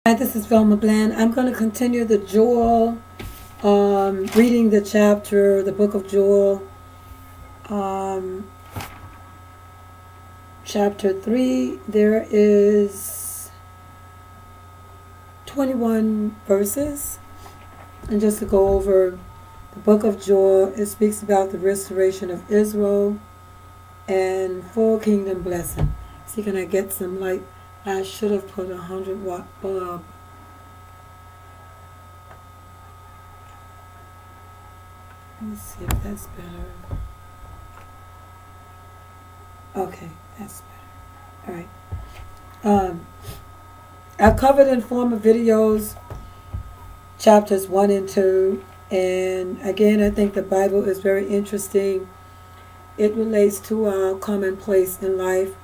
Hi, this is Velma Bland. I'm going to continue the Joel, reading the chapter, the Book of Joel, um, chapter 3. There is 21 verses. And just to go over the Book of Joel, it speaks about the restoration of Israel and full kingdom blessing. See, can I get some light? I should have put a 100-watt bulb. Let me see if that's better. Okay, that's better. All right. I've covered in former videos chapters 1 and 2. And again, I think the Bible is very interesting. It relates to our commonplace in life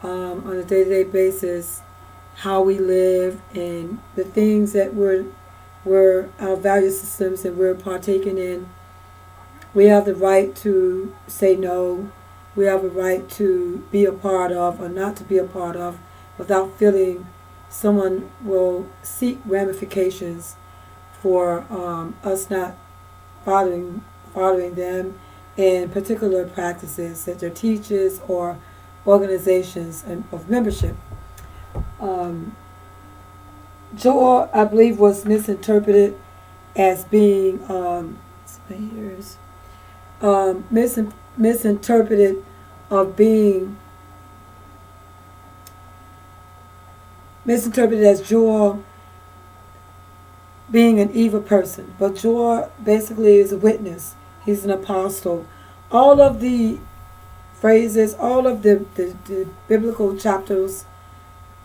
on a day-to-day basis, how we live and the things that we're our value systems that we're partaking in. We have the right to say no. We have a right to be a part of or not to be a part of without feeling someone will seek ramifications for us not following them in particular practices that their teachers or organizations of membership. Joel, I believe, was misinterpreted as being misinterpreted of being misinterpreted as Joel being an evil person. But Joel basically is a witness. He's an apostle. All of the phrases, all of the biblical chapters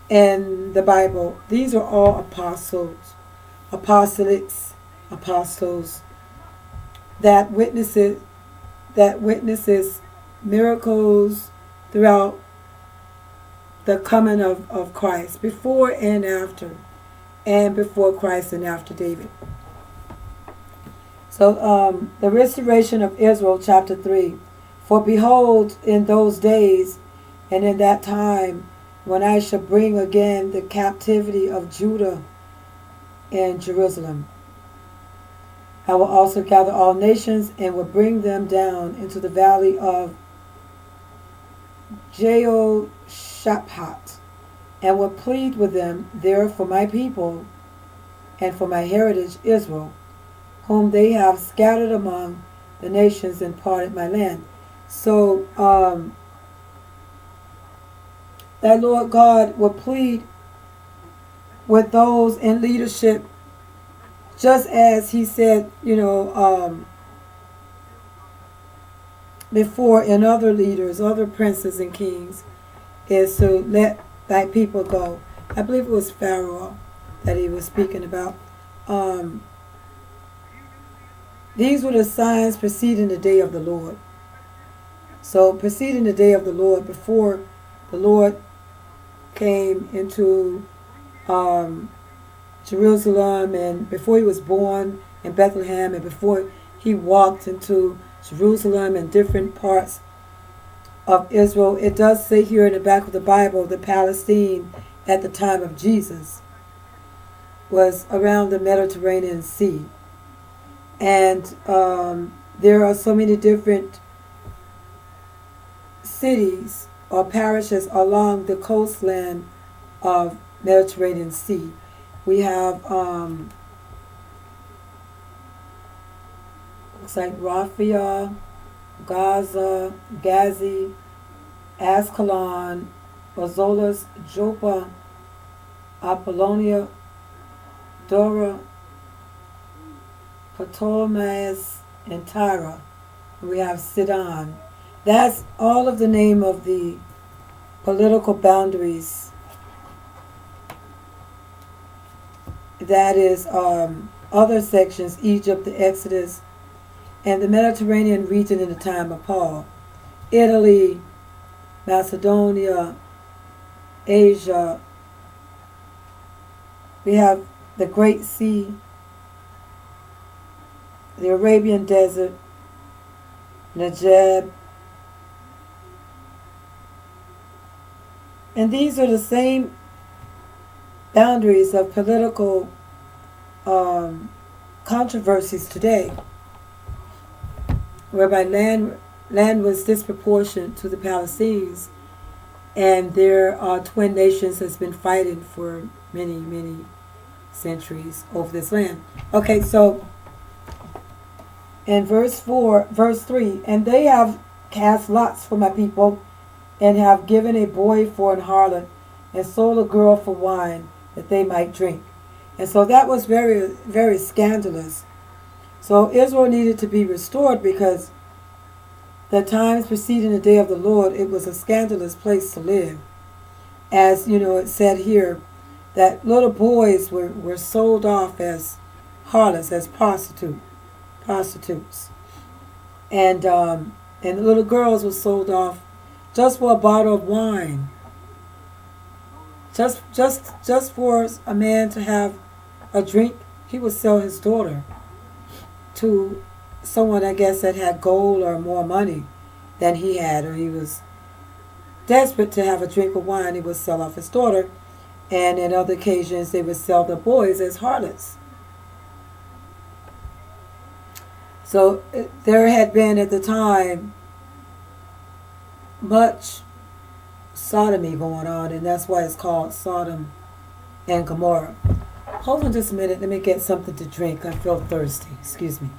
in the Bible, these are all apostles, apostolics, apostles that witnesses miracles throughout the coming of Christ, before and after, and before Christ and after David. So the restoration of Israel, chapter 3. For behold, in those days and in that time, when I shall bring again the captivity of Judah and Jerusalem, I will also gather all nations and will bring them down into the valley of Jehoshaphat, and will plead with them there for my people and for my heritage Israel, whom they have scattered among the nations and parted my land. So that Lord God will plead with those in leadership, just as he said, before in other leaders, other princes and kings, is to let thy people go. I believe it was Pharaoh that he was speaking about. These were the signs preceding the day of the Lord. So preceding the day of the Lord, before the Lord came into Jerusalem, and before he was born in Bethlehem, and before he walked into Jerusalem and different parts of Israel, it does say here in the back of the Bible that Palestine at the time of Jesus was around the Mediterranean Sea. And there are so many different cities or parishes along the coastline of Mediterranean Sea. We have looks like Rafia, Gaza, Gazi, Ascalon, Azotus, Joppa, Apollonia, Dora, Ptolemais, and Tyre. We have Sidon. That's all of the name of the political boundaries. That is other sections, Egypt, the Exodus, and the Mediterranean region in the time of Paul. Italy, Macedonia, Asia. We have the Great Sea, the Arabian Desert, Najeb. And these are the same boundaries of political controversies today, whereby land was disproportioned to the Palestinians, and there are twin nations that's been fighting for many centuries over this land. Okay, so in verse 3, and they have cast lots for my people, and have given a boy for an harlot, and sold a girl for wine, that they might drink. And so that was very scandalous. So Israel needed to be restored, because the times preceding the day of the Lord, it was a scandalous place to live. As it said here, that little boys were sold off as harlots, as prostitutes, and little girls were sold off just for a bottle of wine, just for a man to have a drink. He would sell his daughter to someone, I guess, that had gold or more money than he had, or he was desperate to have a drink of wine. He would sell off his daughter, and in other occasions they would sell the boys as harlots. So there had been at the time much sodomy going on, and that's why it's called Sodom and Gomorrah. Hold on just a minute. Let me get something to drink. I feel thirsty. Excuse me.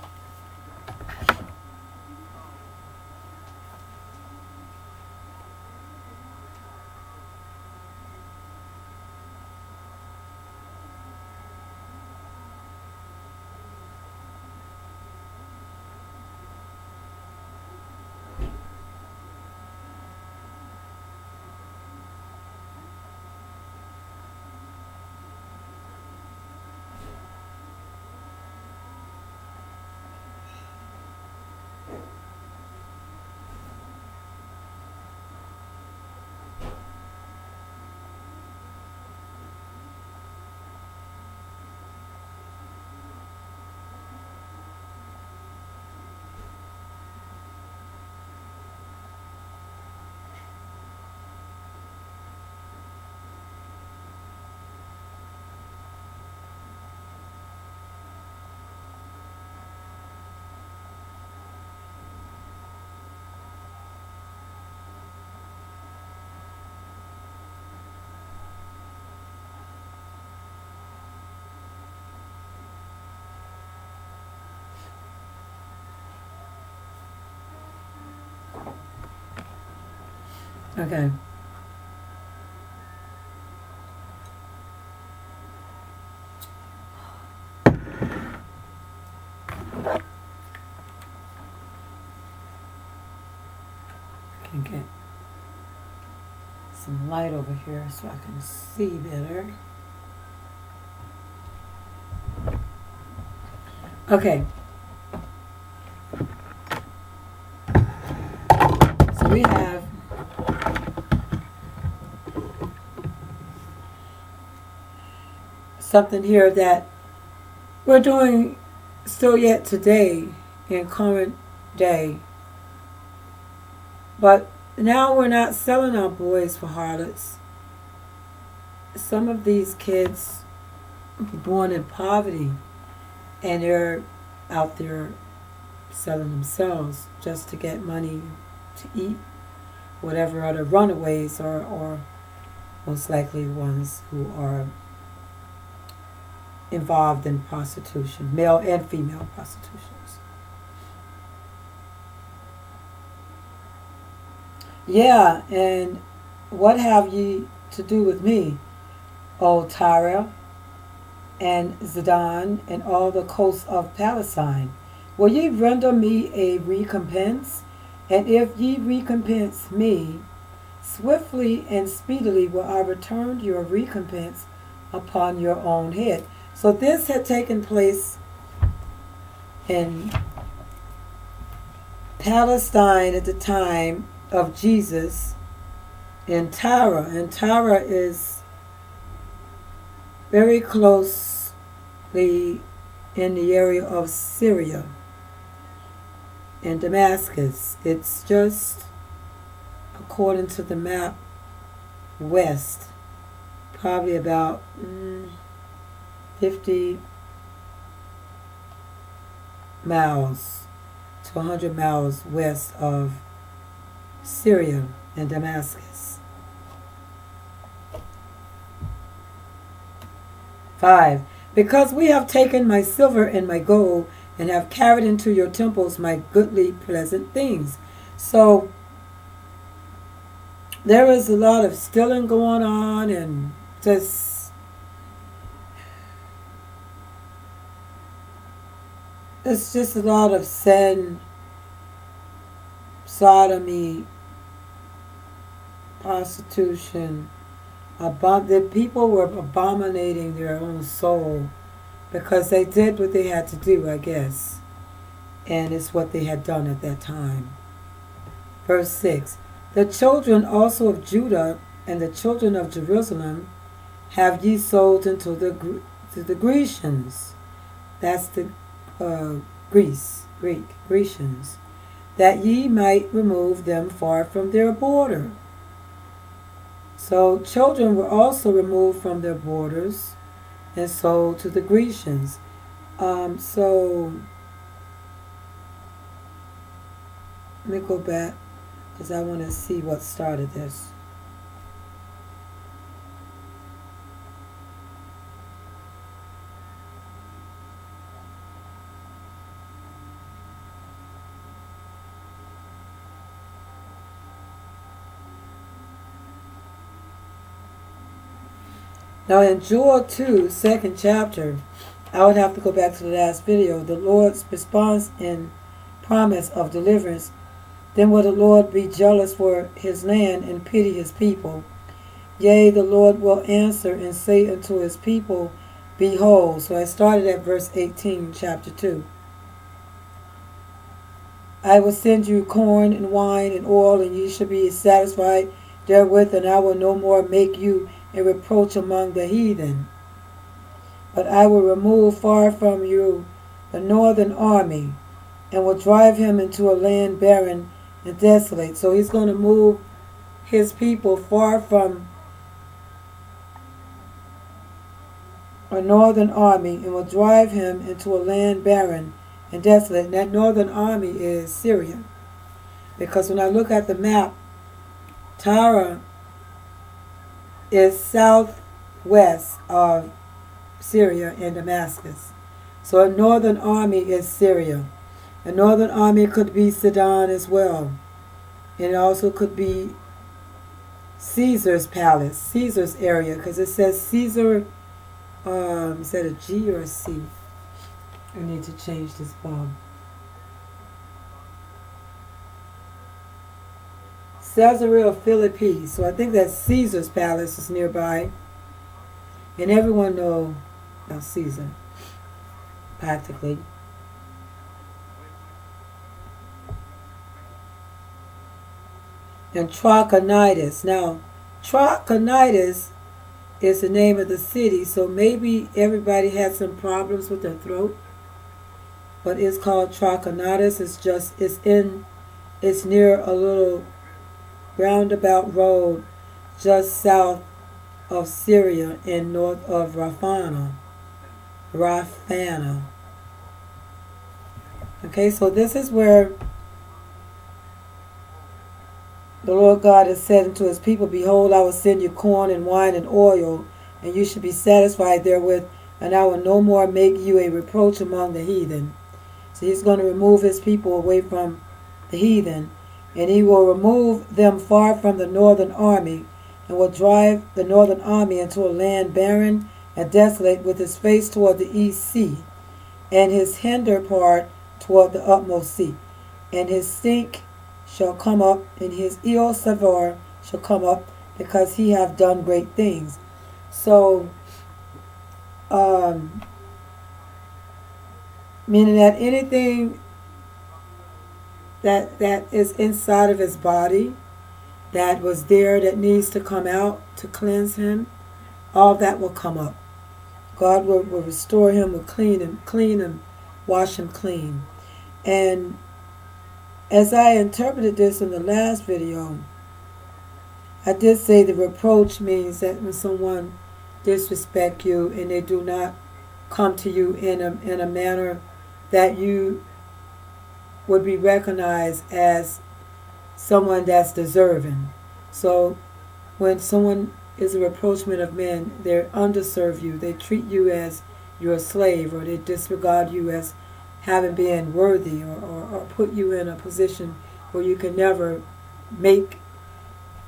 Okay. Can get some light over here so I can see better. Okay. So we have something here that we're doing still yet today in current day. But now we're not selling our boys for harlots. Some of these kids were born in poverty, and they're out there selling themselves just to get money to eat, whatever other runaways or most likely ones who are involved in prostitution, male and female prostitutions. Yeah, and what have ye to do with me, O Tyre and Zidon, and all the coasts of Palestine? Will ye render me a recompense? And if ye recompense me, swiftly and speedily will I return your recompense upon your own head. So this had taken place in Palestine at the time of Jesus, in Tyre. And Tyre is very closely in the area of Syria and Damascus. It's just, according to the map, west, probably about 50 miles to 100 miles west of Syria and Damascus. 5. Because we have taken my silver and my gold, and have carried into your temples my goodly pleasant things. So there is a lot of stealing going on, and just it's just a lot of sin, sodomy, prostitution. The people were abominating their own soul because they did what they had to do, I guess. And it's what they had done at that time. Verse 6. The children also of Judah and the children of Jerusalem have ye sold into the Grecians. That's the Grecians. That ye might remove them far from their border. So children were also removed from their borders and sold to the Grecians. So let me go back because I want to see what started this. Now in Joel 2, 2nd chapter, I would have to go back to the last video. The Lord's response in promise of deliverance. Then will the Lord be jealous for his land and pity his people. Yea, the Lord will answer and say unto his people, Behold. So I started at verse 18, chapter 2. I will send you corn and wine and oil, and ye shall be satisfied therewith, and I will no more make you a reproach among the heathen. But I will remove far from you the northern army, and will drive him into a land barren and desolate. So he's going to move his people far from a northern army, and will drive him into a land barren and desolate. And that northern army is Syria. Because when I look at the map, Tyre is southwest of Syria and Damascus. So a northern army is Syria. A northern army could be Sidon as well. And it also could be Caesar's palace, Caesar's area, because it says Caesar, is that a G or a C? I need to change this bomb. Caesarea Philippi. So I think that Caesar's palace is nearby. And everyone knows about Caesar, practically. And Trachonitis. Now, Trachonitis is the name of the city, so maybe everybody had some problems with their throat. But it's called Trachonitis. It's near a little roundabout road just south of Syria and north of Raphana. Okay, so this is where the Lord God has said unto his people, Behold, I will send you corn and wine and oil, and you shall be satisfied therewith, and I will no more make you a reproach among the heathen. So he's going to remove his people away from the heathen, and he will remove them far from the northern army, and will drive the northern army into a land barren and desolate, with his face toward the east sea, and his hinder part toward the utmost sea. And his stink shall come up, and his ill savour shall come up, because he hath done great things. So, meaning that anything that is inside of his body that was there that needs to come out to cleanse him, all that will come up. God will restore him, will clean him, wash him clean. And as I interpreted this in the last video, I did say the reproach means that when someone disrespect you, and they do not come to you in a manner that you would be recognized as someone that's deserving. So when someone is a reproachment of men, they underserve you. They treat you as you're a slave, or they disregard you as having been worthy, or put you in a position where you can never make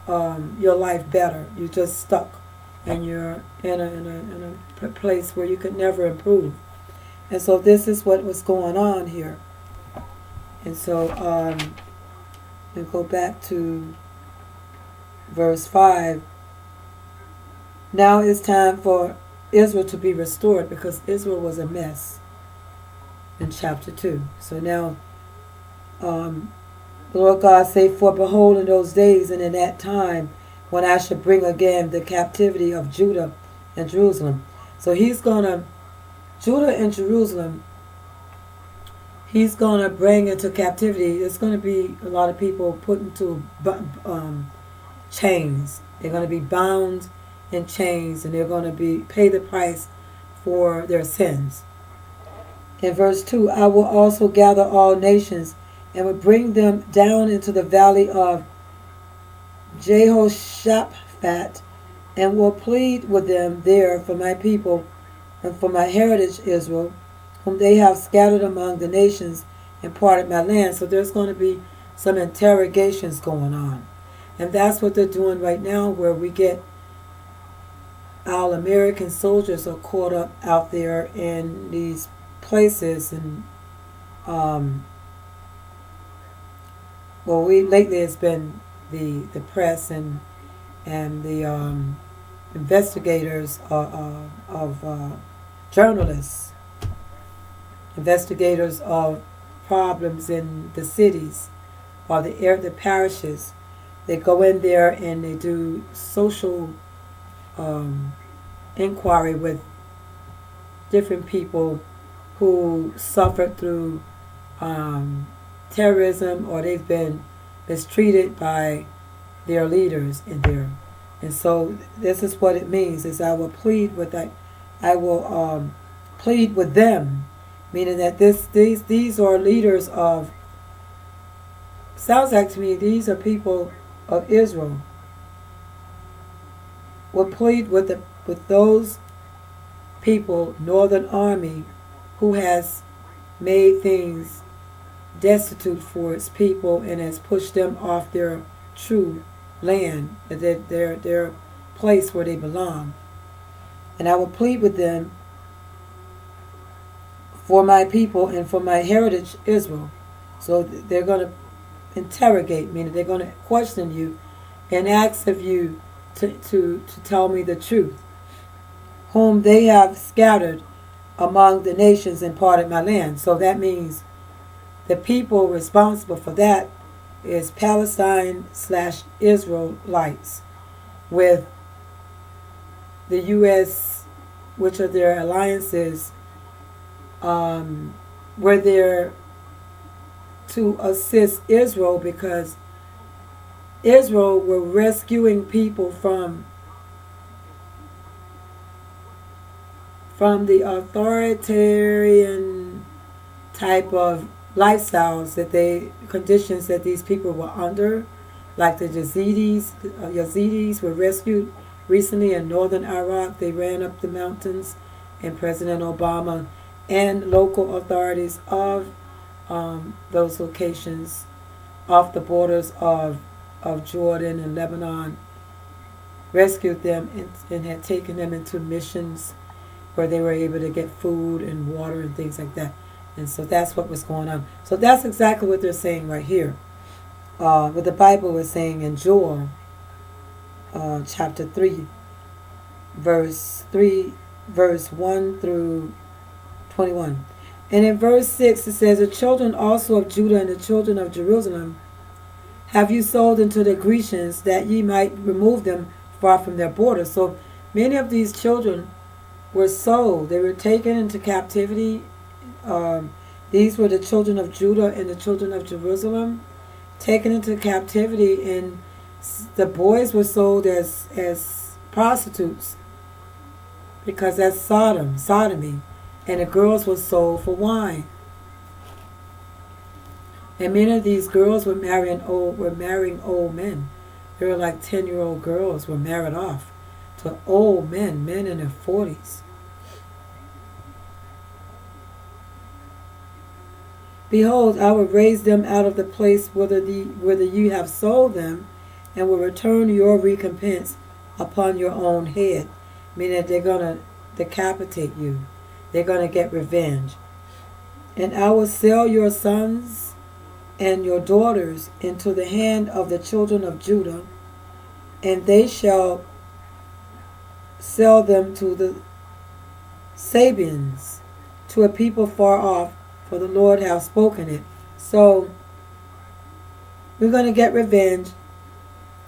your life better. You're just stuck, and you're in a place where you could never improve. And so this is what was going on here. And so we go back to verse 5. Now it's time for Israel to be restored, because Israel was a mess in chapter 2. So now the Lord God said, for behold, in those days and in that time, when I shall bring again the captivity of Judah and Jerusalem. So he's going to, Judah and Jerusalem, he's going to bring into captivity. There's going to be a lot of people put into chains. They're going to be bound in chains, and they're going to pay the price for their sins. In verse 2, I will also gather all nations and will bring them down into the valley of Jehoshaphat, and will plead with them there for my people and for my heritage Israel, whom they have scattered among the nations and parted my land. So there's going to be some interrogations going on. And that's what they're doing right now, where we get our American soldiers are caught up out there in these places. And lately it's been the press and the investigators of journalists, investigators of problems in the cities or the parishes. They go in there and they do social inquiry with different people who suffered through terrorism, or they've been mistreated by their leaders in there. And so this is what it means: is I will plead with that. I will plead with them, meaning that these are leaders of. Sounds like to me these are people of Israel. Will plead with those people, Northern Army, who has made things destitute for its people and has pushed them off their true land, their place where they belong. And I will plead with them for my people and for my heritage Israel. So they're going to interrogate, meaning they're going to question you and ask of you to tell me the truth, whom they have scattered among the nations and parted my land. So that means the people responsible for that is Palestine/Israelites, with the U.S., which are their alliances, were there to assist Israel, because Israel were rescuing people from the authoritarian type of lifestyles conditions that these people were under, like the Yazidis were rescued recently in northern Iraq. They ran up the mountains, and President Obama and local authorities of those locations off the borders of Jordan and Lebanon rescued them and had taken them into missions where they were able to get food and water and things like that. And so that's what was going on. So that's exactly what they're saying right here. What the Bible was saying in Joel chapter 3, verse 1 through 21. And in verse 6 it says, the children also of Judah and the children of Jerusalem have you sold into the Grecians, that ye might remove them far from their borders. So many of these children were sold. They were taken into captivity. These were the children of Judah and the children of Jerusalem, taken into captivity, and the boys were sold as prostitutes because that's sodomy, and the girls were sold for wine. And many of these girls were marrying old men. They were like 10-year-old girls were married off to old men in their 40s. Behold, I will raise them out of the place whither you have sold them, and will return your recompense upon your own head. Meaning they're going to decapitate you. They're going to get revenge. And I will sell your sons and your daughters into the hand of the children of Judah, and they shall sell them to the Sabeans, to a people far off, for the Lord hath spoken it. So we're going to get revenge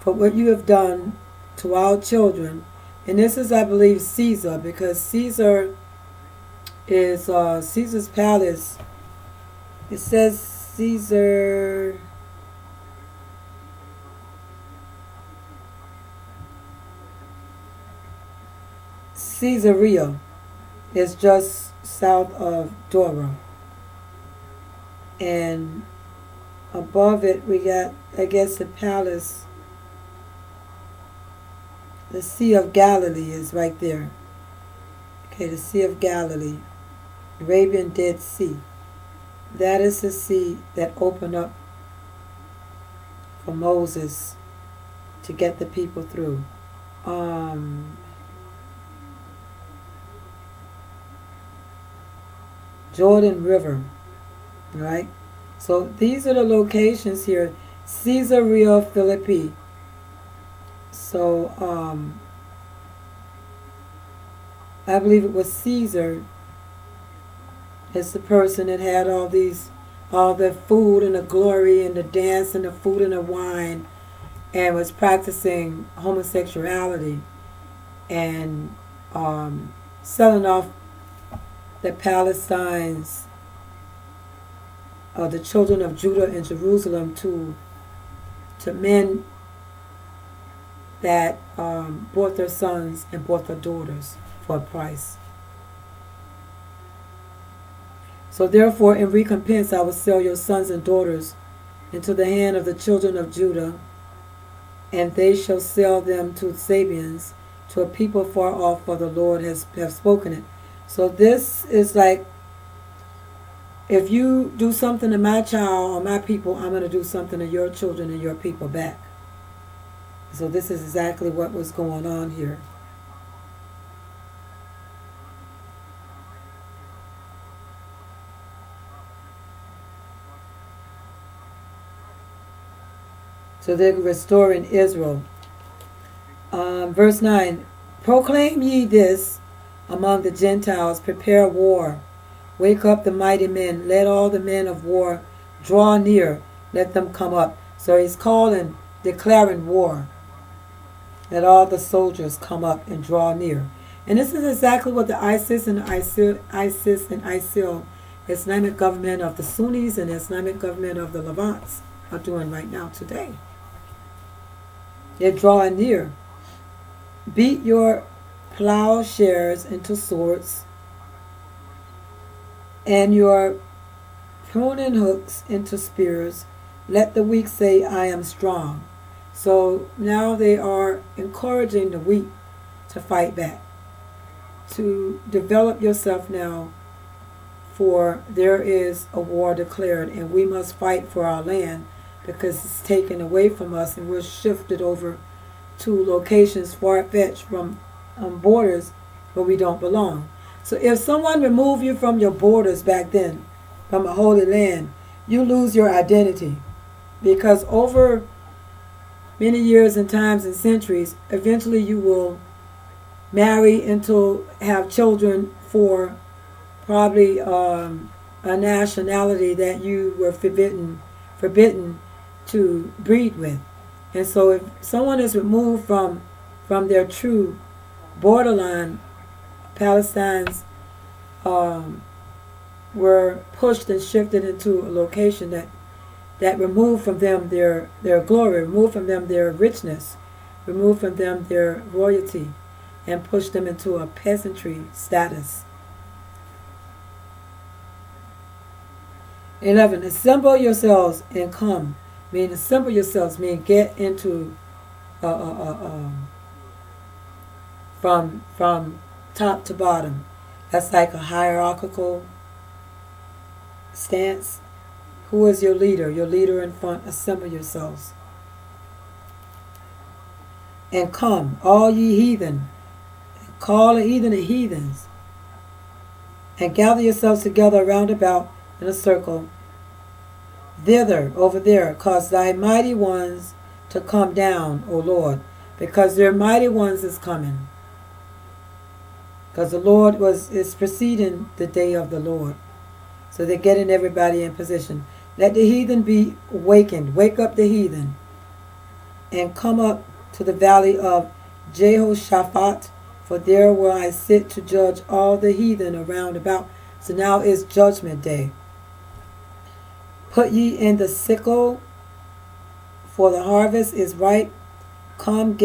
for what you have done to our children. And this is, I believe, Caesar, because Caesar is Caesar's palace. It says Caesarea is just south of Dora. And above it we got, I guess, the palace. The Sea of Galilee is right there. Okay, the Sea of Galilee. Arabian Dead Sea. That is the sea that opened up for Moses to get the people through. Jordan River. Right? So these are the locations here. Caesarea Philippi. So I believe it was Caesar is the person that had all the food and the glory and the dance and the food and the wine, and was practicing homosexuality and selling off the Palestinians or the children of Judah and Jerusalem to men that bought their sons and bought their daughters for a price. So therefore, in recompense, I will sell your sons and daughters into the hand of the children of Judah, and they shall sell them to Sabeans, to a people far off, for the Lord has spoken it. So this is like, if you do something to my child or my people, I'm going to do something to your children and your people back. So this is exactly what was going on here. So they're restoring Israel. Verse 9, proclaim ye this among the Gentiles, prepare war. Wake up the mighty men, let all the men of war draw near, let them come up. So he's calling, declaring war. Let all the soldiers come up and draw near. And this is exactly what the ISIS and ISIL, Islamic government of the Sunnis and Islamic government of the Levants, are doing right now today. They're drawing near. Beat your plowshares into swords, and your pruning hooks into spears. Let the weak say, I am strong. So now they are encouraging the weak to fight back, to develop yourself now, for there is a war declared, and we must fight for our land, because it's taken away from us, and we're shifted over to locations far-fetched from borders where we don't belong. So if someone removed you from your borders back then, from a holy land, you lose your identity, because over many years and times and centuries, eventually you will marry and have children for probably a nationality that you were forbidden to breed with. And so if someone is removed from their true borderline, Palestinians were pushed and shifted into a location that removed from them their glory, removed from them their richness, removed from them their royalty. and push them into a peasantry status. 11. Assemble yourselves and come. Assemble yourselves get into from top to bottom. That's like a hierarchical stance. Who is your leader? Your leader in front. Assemble yourselves. And come, all ye heathen. Call the heathen the heathens. And gather yourselves together round about in a circle. Thither, over there, cause thy mighty ones to come down, O Lord, because their mighty ones is coming. Because the Lord is preceding the day of the Lord. So they're getting everybody in position. Let the heathen be awakened. Wake up the heathen. And come up to the valley of Jehoshaphat, for there will I sit to judge all the heathen around about. So now is judgment day. Put ye in the sickle, for the harvest is ripe. Come, get